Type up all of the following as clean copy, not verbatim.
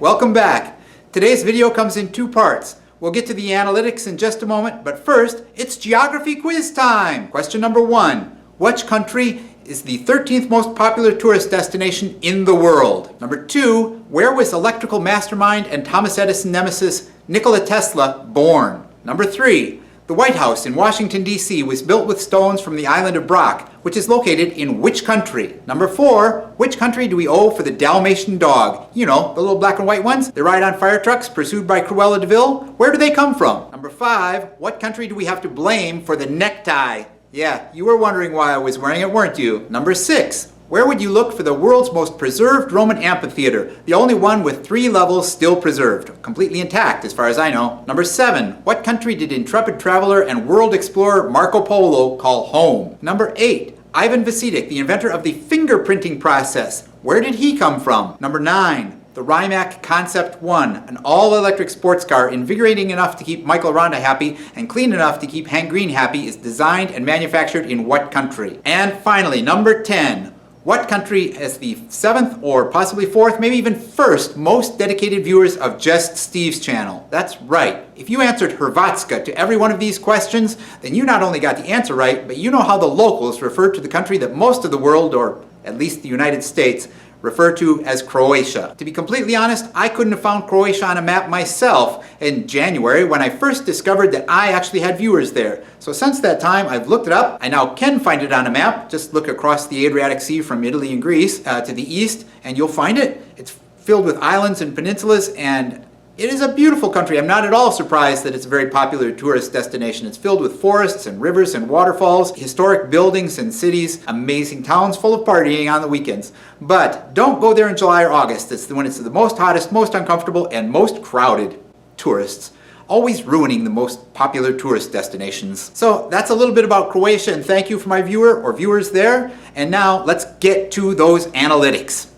welcome back. Today's video comes in two parts. We'll get to the analytics in just a moment, but first, it's geography quiz time. Question number 1. Which country is the 13th most popular tourist destination in the world? Number 2. Where was electrical mastermind and Thomas Edison nemesis Nikola Tesla born? Number 3. The White House in Washington, D.C. was built with stones from the island of Brock, which is located in which country? Number 4. Which country do we owe for the Dalmatian dog? You know, the little black and white ones. They ride on fire trucks, pursued by Cruella de Vil. Where do they come from? Number 5. What country do we have to blame for the necktie? Yeah, you were wondering why I was wearing it, weren't you? Number 6. Where would you look for the world's most preserved Roman amphitheater? The only one with 3 levels still preserved. Completely intact as far as I know. Number 7. What country did intrepid traveler and world explorer Marco Polo call home? Number 8. Ivan Vasidik, the inventor of the fingerprinting process. Where did he come from? Number 9. The Rimac Concept 1, an all-electric sports car invigorating enough to keep Michael Ronda happy and clean enough to keep Hank Green happy, is designed and manufactured in what country? And finally, number 10. What country has the 7th or possibly 4th, maybe even 1st most dedicated viewers of Just Steve's channel? That's right. If you answered Hrvatska to every one of these questions, then you not only got the answer right, but you know how the locals refer to the country that most of the world, or at least the United States, refer to as Croatia. To be completely honest, I couldn't have found Croatia on a map myself in January when I first discovered that I actually had viewers there. So since that time, I've looked it up. I now can find it on a map. Just look across the Adriatic Sea from Italy and Greece to the east, and you'll find it. It's filled with islands and peninsulas, and it is a beautiful country. I'm not at all surprised that it's a very popular tourist destination. It's filled with forests and rivers and waterfalls, historic buildings and cities, amazing towns full of partying on the weekends. But don't go there in July or August. It's when it's the most hottest, most uncomfortable, and most crowded. Tourists always ruining the most popular tourist destinations. So that's a little bit about Croatia, and thank you for my viewer or viewers there. And now let's get to those analytics.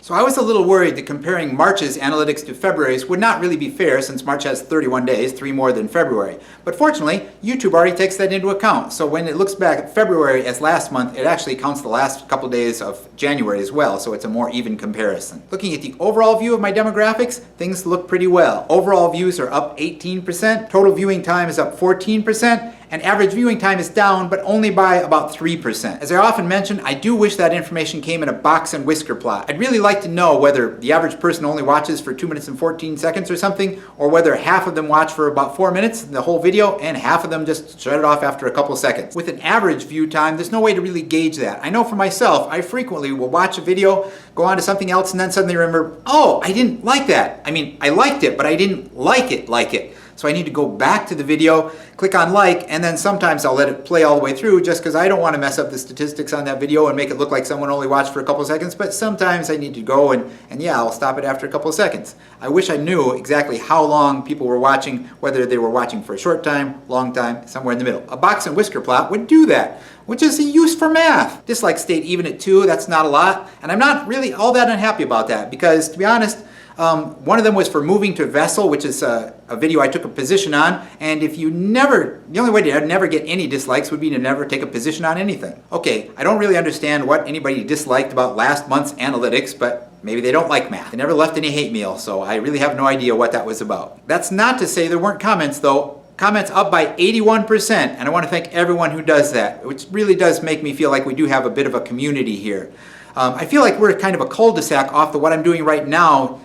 So I was a little worried that comparing March's analytics to February's would not really be fair, since March has 31 days, 3 more than February. But fortunately, YouTube already takes that into account. So when it looks back at February as last month, it actually counts the last couple days of January as well, so it's a more even comparison. Looking at the overall view of my demographics, things look pretty well. Overall views are up 18%, total viewing time is up 14%, and average viewing time is down, but only by about 3%. As I often mention, I do wish that information came in a box and whisker plot. I'd really like to know whether the average person only watches for 2 minutes and 14 seconds or something, or whether half of them watch for about 4 minutes, the whole video, and half of them just shut it off after a couple seconds. With an average view time, there's no way to really gauge that. I know for myself, I frequently will watch a video, go on to something else, and then suddenly remember, oh, I didn't like that. I mean, I liked it, but I didn't like it. So I need to go back to the video, click on like, and then sometimes I'll let it play all the way through just because I don't want to mess up the statistics on that video and make it look like someone only watched for a couple seconds, but sometimes I need to go and yeah, I'll stop it after a couple of seconds. I wish I knew exactly how long people were watching, whether they were watching for a short time, long time, somewhere in the middle. A box and whisker plot would do that, which is a use for math. Dislike stayed even at 2, that's not a lot, and I'm not really all that unhappy about that because, to be honest, one of them was for moving to Vessel, which is a video I took a position on, and if you the only way to never get any dislikes would be to never take a position on anything. Okay, I don't really understand what anybody disliked about last month's analytics, but maybe they don't like math. They never left any hate mail, so I really have no idea what that was about. That's not to say there weren't comments though. Comments up by 81%, and I want to thank everyone who does that, which really does make me feel like we do have a bit of a community here. I feel like we're kind of a cul-de-sac off the what I'm doing right now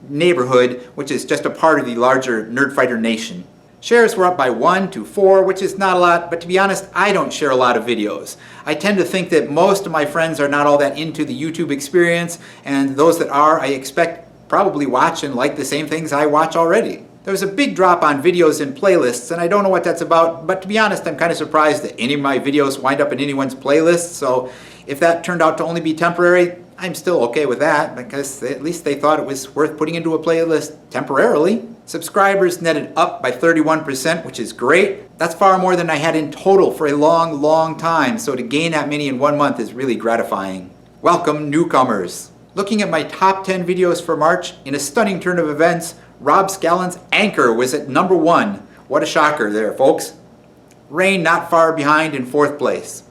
neighborhood, which is just a part of the larger Nerdfighter Nation. Shares were up by 1 to 4, which is not a lot, but to be honest, I don't share a lot of videos. I tend to think that most of my friends are not all that into the YouTube experience, and those that are, I expect probably watch and like the same things I watch already. There's a big drop on videos and playlists, and I don't know what that's about, but to be honest, I'm kind of surprised that any of my videos wind up in anyone's playlist, so if that turned out to only be temporary, I'm still okay with that, because at least they thought it was worth putting into a playlist temporarily. Subscribers netted up by 31%, which is great. That's far more than I had in total for a long, long time, so to gain that many in 1 month is really gratifying. Welcome, newcomers. Looking at my top 10 videos for March, in a stunning turn of events, Rob Scallon's Anchor was at number 1. What a shocker there, folks. Rain not far behind in 4th place.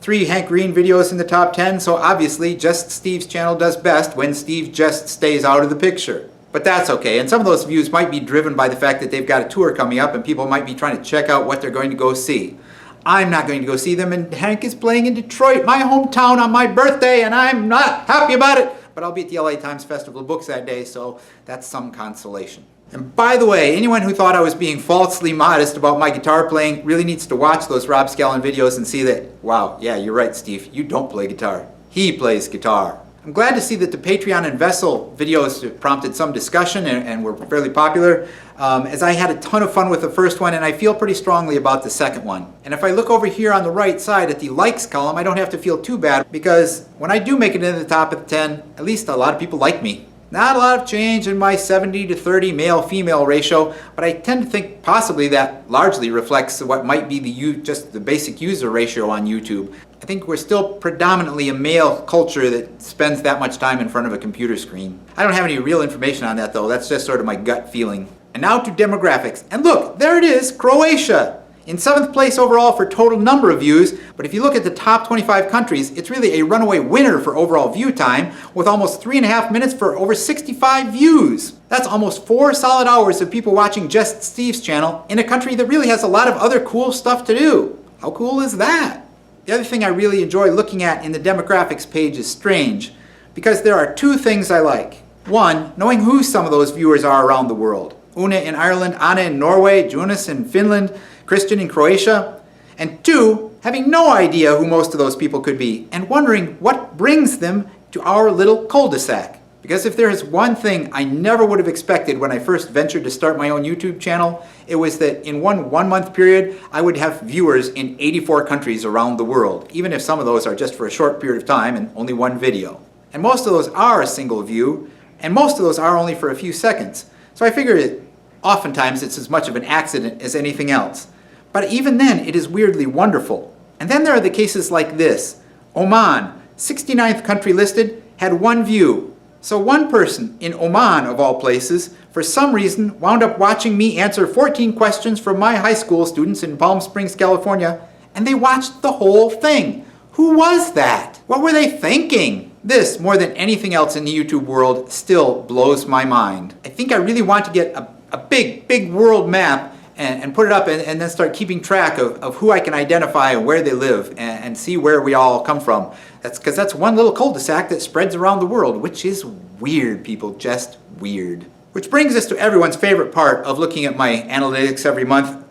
3 Hank Green videos in the top 10, so obviously Just Steve's channel does best when Steve just stays out of the picture. But that's okay, and some of those views might be driven by the fact that they've got a tour coming up and people might be trying to check out what they're going to go see. I'm not going to go see them, and Hank is playing in Detroit, my hometown, on my birthday, and I'm not happy about it. But I'll be at the LA Times Festival of Books that day, so that's some consolation. And by the way, anyone who thought I was being falsely modest about my guitar playing really needs to watch those Rob Scallon videos and see that, wow, yeah, you're right, Steve, you don't play guitar. He plays guitar. I'm glad to see that the Patreon and Vessel videos prompted some discussion and were fairly popular, as I had a ton of fun with the first one and I feel pretty strongly about the second one. And if I look over here on the right side at the likes column, I don't have to feel too bad because when I do make it into the top of the 10, at least a lot of people like me. Not a lot of change in my 70-30 male-female ratio, but I tend to think possibly that largely reflects what might be just the basic user ratio on YouTube. I think we're still predominantly a male culture that spends that much time in front of a computer screen. I don't have any real information on that though, that's just sort of my gut feeling. And now to demographics. And look, there it is, Croatia! In 7th place overall for total number of views, but if you look at the top 25 countries, it's really a runaway winner for overall view time, with almost 3.5 minutes for over 65 views. That's almost 4 solid hours of people watching Just Steve's channel in a country that really has a lot of other cool stuff to do. How cool is that? The other thing I really enjoy looking at in the demographics page is Strange, because there are 2 things I like. 1, knowing who some of those viewers are around the world. Una in Ireland, Anna in Norway, Jonas in Finland, Christian in Croatia. And 2, having no idea who most of those people could be and wondering what brings them to our little cul-de-sac. Because if there is one thing I never would have expected when I first ventured to start my own YouTube channel, it was that in one month period, I would have viewers in 84 countries around the world, even if some of those are just for a short period of time and only one video. And most of those are a single view, and most of those are only for a few seconds. So I figure that oftentimes it's as much of an accident as anything else. But even then, it is weirdly wonderful. And then there are the cases like this. Oman, 69th country listed, had 1 view. So one person in Oman, of all places, for some reason wound up watching me answer 14 questions from my high school students in Palm Springs, California, and they watched the whole thing. Who was that? What were they thinking? This, more than anything else in the YouTube world, still blows my mind. I think I really want to get a big world map and put it up and then start keeping track of who I can identify and where they live and see where we all come from. That's because that's one little cul-de-sac that spreads around the world, which is weird, people, just weird. Which brings us to everyone's favorite part of looking at my analytics every month,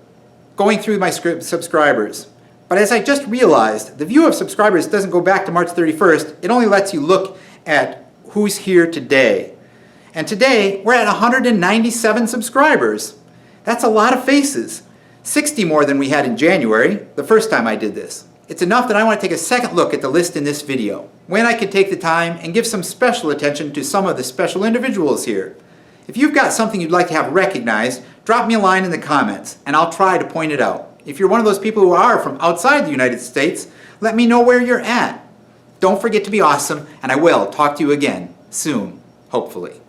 going through my subscribers. But as I just realized, the view of subscribers doesn't go back to March 31st, it only lets you look at who's here today. And today, we're at 197 subscribers. That's a lot of faces. 60 more than we had in January, the first time I did this. It's enough that I want to take a second look at the list in this video, when I can take the time and give some special attention to some of the special individuals here. If you've got something you'd like to have recognized, drop me a line in the comments, and I'll try to point it out. If you're one of those people who are from outside the United States, let me know where you're at. Don't forget to be awesome, and I will talk to you again soon, hopefully.